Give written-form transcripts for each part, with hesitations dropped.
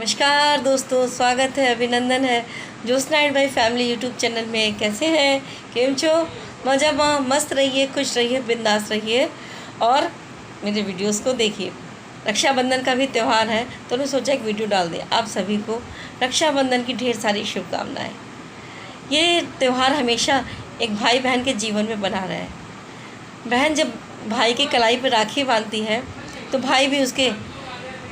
नमस्कार दोस्तों, स्वागत है, अभिनंदन है ज्योत्सना एंड भाई फैमिली यूट्यूब चैनल में। कैसे हैं? केम छो? मज़ा मस्त रहिए, खुश रहिए, बिंदास रहिए और मेरे वीडियोस को देखिए। रक्षाबंधन का भी त्यौहार है तो उन्होंने सोचा एक वीडियो डाल दें। आप सभी को रक्षाबंधन की ढेर सारी शुभकामनाएँ। ये त्यौहार हमेशा एक भाई बहन के जीवन में बना रहे। बहन जब भाई की कलाई पर राखी बांधती है तो भाई भी उसके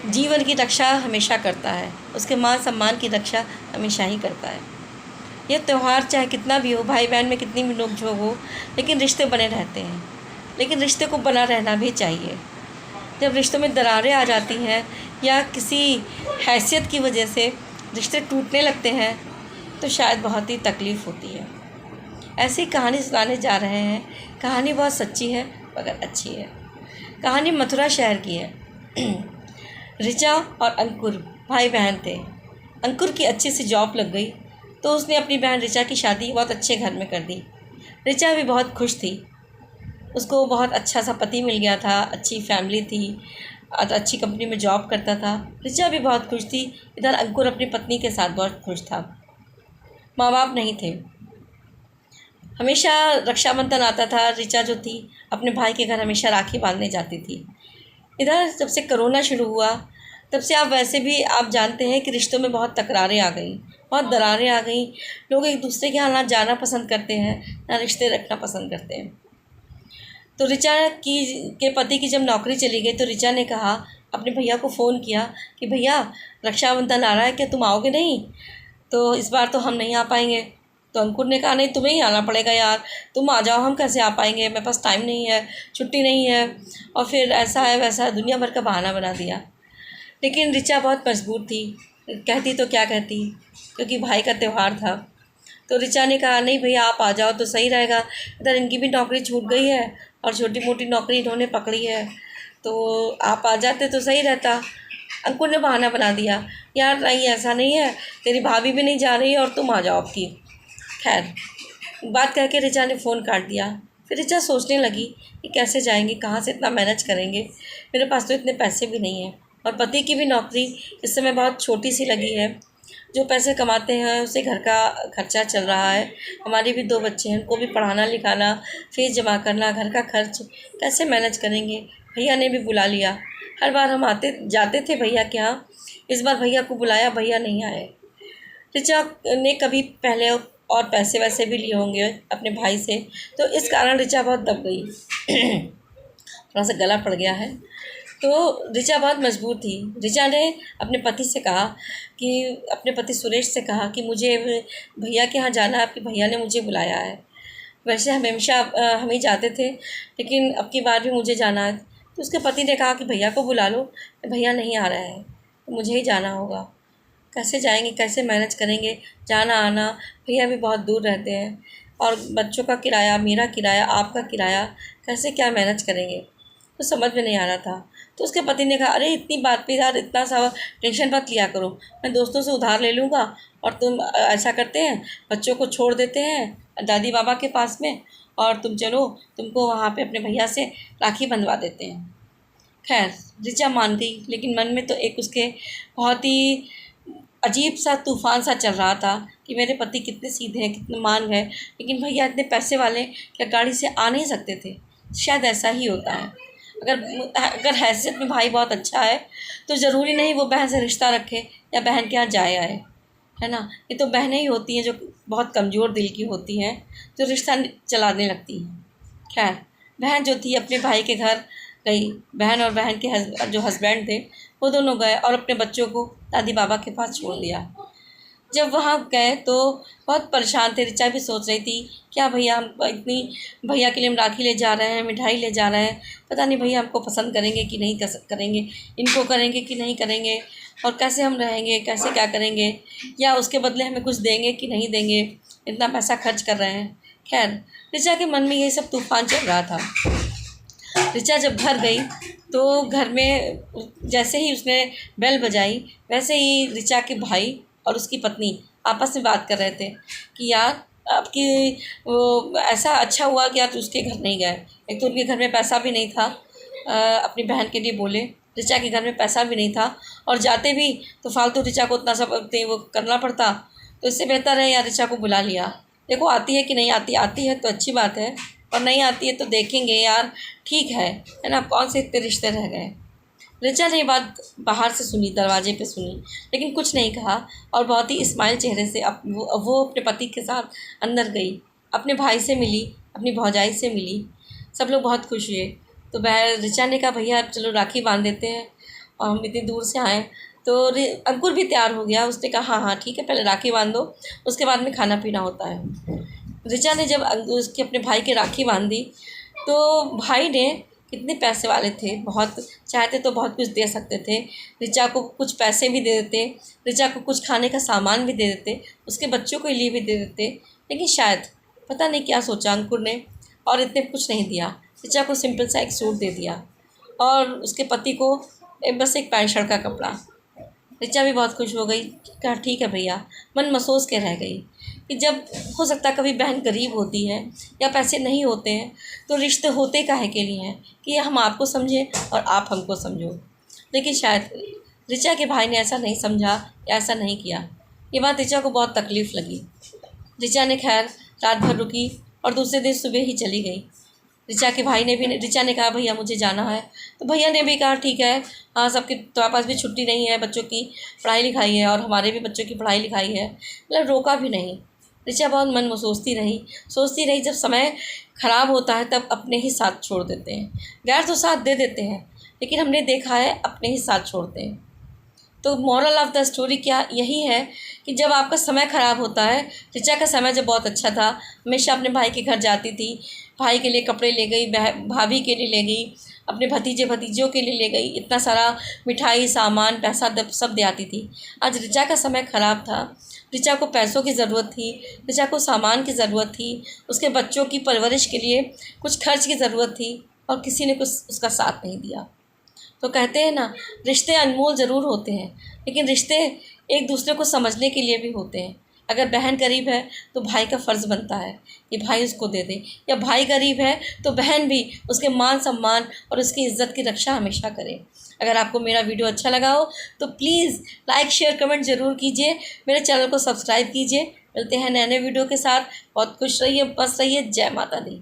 जीवन की रक्षा हमेशा करता है, उसके मान सम्मान की रक्षा हमेशा ही करता है। यह त्यौहार चाहे कितना भी हो, भाई बहन में कितनी भी नोकझोंक हो, लेकिन रिश्ते बने रहते हैं। लेकिन रिश्ते को बना रहना भी चाहिए। जब रिश्तों में दरारें आ जाती हैं या किसी हैसियत की वजह से रिश्ते टूटने लगते हैं तो शायद बहुत ही तकलीफ़ होती है। ऐसी कहानी सुनाने जा रहे हैं। कहानी बहुत सच्ची है मगर अच्छी है। कहानी मथुरा शहर की है। ऋचा और अंकुर भाई बहन थे। अंकुर की अच्छी सी जॉब लग गई तो उसने अपनी बहन ऋचा की शादी बहुत अच्छे घर में कर दी। ऋचा भी बहुत खुश थी, उसको बहुत अच्छा सा पति मिल गया था, अच्छी फैमिली थी, अच्छी कंपनी में जॉब करता था। ऋचा भी बहुत खुश थी। इधर अंकुर अपनी पत्नी के साथ बहुत खुश था। माँ बाप नहीं थे। हमेशा रक्षाबंधन आता था, ऋचा जो थी अपने भाई के घर हमेशा राखी बांधने जाती थी। इधर जब से कोरोना शुरू हुआ तब से आप जानते हैं कि रिश्तों में बहुत तकरारें आ गई, बहुत दरारें आ गई। लोग एक दूसरे के यहाँ ना जाना पसंद करते हैं, ना रिश्ते रखना पसंद करते हैं। तो ऋचा के पति की जब नौकरी चली गई तो ऋचा ने कहा, अपने भैया को फ़ोन किया कि भैया रक्षाबंधन आ रहा है, क्या तुम आओगे नहीं? तो इस बार तो हम नहीं आ पाएंगे। तो अंकुर ने कहा, नहीं तुम्हें ही आना पड़ेगा यार, तुम आ जाओ, हम कैसे आ पाएंगे, मेरे पास टाइम नहीं है, छुट्टी नहीं है। और फिर ऐसा है वैसा दुनिया भर का बहाना बना दिया। लेकिन ऋचा बहुत मजबूर थी, कहती तो क्या कहती, क्योंकि भाई का त्यौहार था। तो ऋचा ने कहा, नहीं भैया आप आ जाओ तो सही रहेगा। इधर इनकी भी नौकरी छूट गई है और छोटी मोटी नौकरी इन्होंने पकड़ी है, तो आप आ जाते तो सही रहता। अंकुर ने बहाना बना दिया, यार नहीं ऐसा नहीं है, तेरी भाभी भी नहीं जा रही और तुम आ जाओ आपकी। खैर बात कह के ऋचा ने फ़ोन काट दिया। फिर ऋचा सोचने लगी कि कैसे जाएंगे, कहाँ से इतना मैनेज करेंगे, मेरे पास तो इतने पैसे भी नहीं हैं और पति की भी नौकरी इस समय बहुत छोटी सी लगी है। जो पैसे कमाते हैं उससे घर का खर्चा चल रहा है। हमारे भी 2 बच्चे हैं, उनको भी पढ़ाना लिखाना, फीस जमा करना, घर का खर्च कैसे मैनेज करेंगे। भैया ने भी बुला लिया। हर बार हम आते जाते थे भैया के यहाँ, इस बार भैया को बुलाया, भैया नहीं आए। ऋचा ने कभी पहले और पैसे वैसे भी लिए होंगे अपने भाई से, तो इस कारण ऋचा बहुत दब गई। थोड़ा सा गला पड़ गया है। तो ऋचा बहुत मजबूर थी। ऋचा ने अपने पति से कहा कि अपने पति सुरेश से कहा कि मुझे भैया के यहाँ जाना है, आपके भैया ने मुझे बुलाया है। वैसे हमेशा हम ही जाते थे, लेकिन अब की बार भी मुझे जाना है। तो उसके पति ने कहा कि भैया को बुला लो, भैया नहीं आ रहा है तो मुझे ही जाना होगा। कैसे जाएंगे, कैसे मैनेज करेंगे जाना आना? भैया भी बहुत दूर रहते हैं और बच्चों का किराया, मेरा किराया, आपका किराया, कैसे क्या मैनेज करेंगे? तो समझ में नहीं आ रहा था। तो उसके पति ने कहा, अरे इतनी बात पे यार इतना सा टेंशन मत लिया करो, मैं दोस्तों से उधार ले लूँगा और तुम ऐसा करते हैं, बच्चों को छोड़ देते हैं दादी बाबा के पास में और तुम चलो, तुमको वहाँ पे अपने भैया से राखी बंधवा देते हैं। खैर ऋचा मान गई, लेकिन मन में तो एक उसके बहुत ही अजीब सा तूफ़ान सा चल रहा था कि मेरे पति कितने सीधे हैं, कितने मान गए, लेकिन भैया इतने पैसे वाले क्या गाड़ी से आ नहीं सकते थे? शायद ऐसा ही होता है। अगर हैसियत में भाई बहुत अच्छा है तो ज़रूरी नहीं वो बहन से रिश्ता रखे या बहन के यहाँ जाए आए, है ना? ये तो बहनें ही होती हैं जो बहुत कमज़ोर दिल की होती हैं, जो रिश्ता चलाने लगती हैं। खैर बहन जो थी अपने भाई के घर गई। बहन और बहन के जो हस्बैंड थे वो दोनों गए और अपने बच्चों को दादी बाबा के पास छोड़ दिया। जब वहाँ गए तो बहुत परेशान थे। ऋचा भी सोच रही थी, क्या भैया हम इतनी भैया के लिए हम राखी ले जा रहे हैं, मिठाई ले जा रहे हैं, पता नहीं भैया हमको पसंद करेंगे कि नहीं करेंगे, इनको करेंगे कि नहीं करेंगे, और कैसे हम रहेंगे, कैसे क्या करेंगे, या उसके बदले हमें कुछ देंगे कि नहीं देंगे, इतना पैसा खर्च कर रहे हैं। खैर ऋचा के मन में ये सब तूफान चल रहा था। ऋचा जब घर गई तो घर में जैसे ही उसने बेल बजाई वैसे ही ऋचा के भाई और उसकी पत्नी आपस में बात कर रहे थे कि यार आपकी वो ऐसा अच्छा हुआ कि आप उसके घर नहीं गए। एक तो उनके घर में पैसा भी नहीं था, अपनी बहन के लिए बोले ऋचा के घर में पैसा भी नहीं था और जाते भी तो फालतू ऋचा को उतना सब वो करना पड़ता। तो इससे बेहतर है यार ऋचा को बुला लिया। देखो आती है कि नहीं आती, आती है तो अच्छी बात है और नहीं आती है तो देखेंगे यार, ठीक है ना, कौन से इतने रिश्ते रह गए। ऋचा ने ये बात बाहर से सुनी, दरवाजे पे सुनी, लेकिन कुछ नहीं कहा और बहुत ही स्माइल चेहरे से वो अपने पति के साथ अंदर गई, अपने भाई से मिली, अपनी भौजाई से मिली। सब लोग बहुत खुश हुए। तो ऋचा ने कहा भैया चलो राखी बांध देते हैं और हम इतनी दूर से आए। तो अंकुर भी तैयार हो गया, उसने कहा हाँ हाँ ठीक है, पहले राखी बांध दो, उसके बाद में खाना पीना होता है। ऋचा ने जब उसके अपने भाई के राखी बांधी तो भाई ने, कितने पैसे वाले थे, बहुत चाहते तो बहुत कुछ दे सकते थे। ऋचा को कुछ पैसे भी दे देते, ऋचा को कुछ खाने का सामान भी दे देते, उसके बच्चों के लिए भी दे देते, लेकिन शायद पता नहीं क्या सोचा अंकुर ने और इतने कुछ नहीं दिया। ऋचा को सिंपल सा एक सूट दे दिया और उसके पति को बस एक पैंट शर्ट का कपड़ा। ऋचा भी बहुत खुश हो गई, कहा ठीक है भैया, मन महसूस के रह गई कि जब हो सकता है कभी बहन गरीब होती है या पैसे नहीं होते हैं तो रिश्ते होते काहे के लिए हैं कि हम आपको समझें और आप हमको समझो। लेकिन शायद ऋचा के भाई ने ऐसा नहीं समझा या ऐसा नहीं किया। ये बात ऋचा को बहुत तकलीफ़ लगी। ऋचा ने खैर रात भर रुकी और दूसरे दिन सुबह ही चली गई। ऋचा के भाई ने भी, ऋचा ने कहा भैया मुझे जाना है, तो भैया ने भी कहा ठीक है, हाँ सबके तुम्हारे पास भी छुट्टी नहीं है, बच्चों की पढ़ाई लिखाई है और हमारे भी बच्चों की पढ़ाई लिखाई है, मतलब रोका भी नहीं। ऋचा बहुत मन में सोचती रही। जब समय ख़राब होता है तब अपने ही साथ छोड़ देते हैं। गैर तो साथ दे देते हैं, लेकिन हमने देखा है अपने ही साथ छोड़ते हैं। तो मॉरल ऑफ़ द स्टोरी क्या यही है कि जब आपका समय ख़राब होता है, ऋचा का समय जब बहुत अच्छा था, हमेशा अपने भाई के घर जाती थी, भाई के लिए कपड़े ले गई, भाभी के लिए ले गई, अपने भतीजों के लिए ले गई, इतना सारा मिठाई सामान पैसा सब दे आती थी। आज ऋचा का समय ख़राब था, ऋचा को पैसों की ज़रूरत थी, ऋचा को सामान की ज़रूरत थी, उसके बच्चों की परवरिश के लिए कुछ खर्च की ज़रूरत थी और किसी ने कुछ उसका साथ नहीं दिया। तो कहते हैं ना, रिश्ते अनमोल ज़रूर होते हैं, लेकिन रिश्ते एक दूसरे को समझने के लिए भी होते हैं। अगर बहन गरीब है तो भाई का फ़र्ज़ बनता है कि भाई उसको दे दे, या भाई गरीब है तो बहन भी उसके मान सम्मान और उसकी इज़्ज़त की रक्षा हमेशा करे। अगर आपको मेरा वीडियो अच्छा लगा हो तो प्लीज़ लाइक शेयर कमेंट ज़रूर कीजिए, मेरे चैनल को सब्सक्राइब कीजिए। मिलते हैं नए वीडियो के साथ। बहुत खुश रहिए, मस्त रहिए। जय माता दी।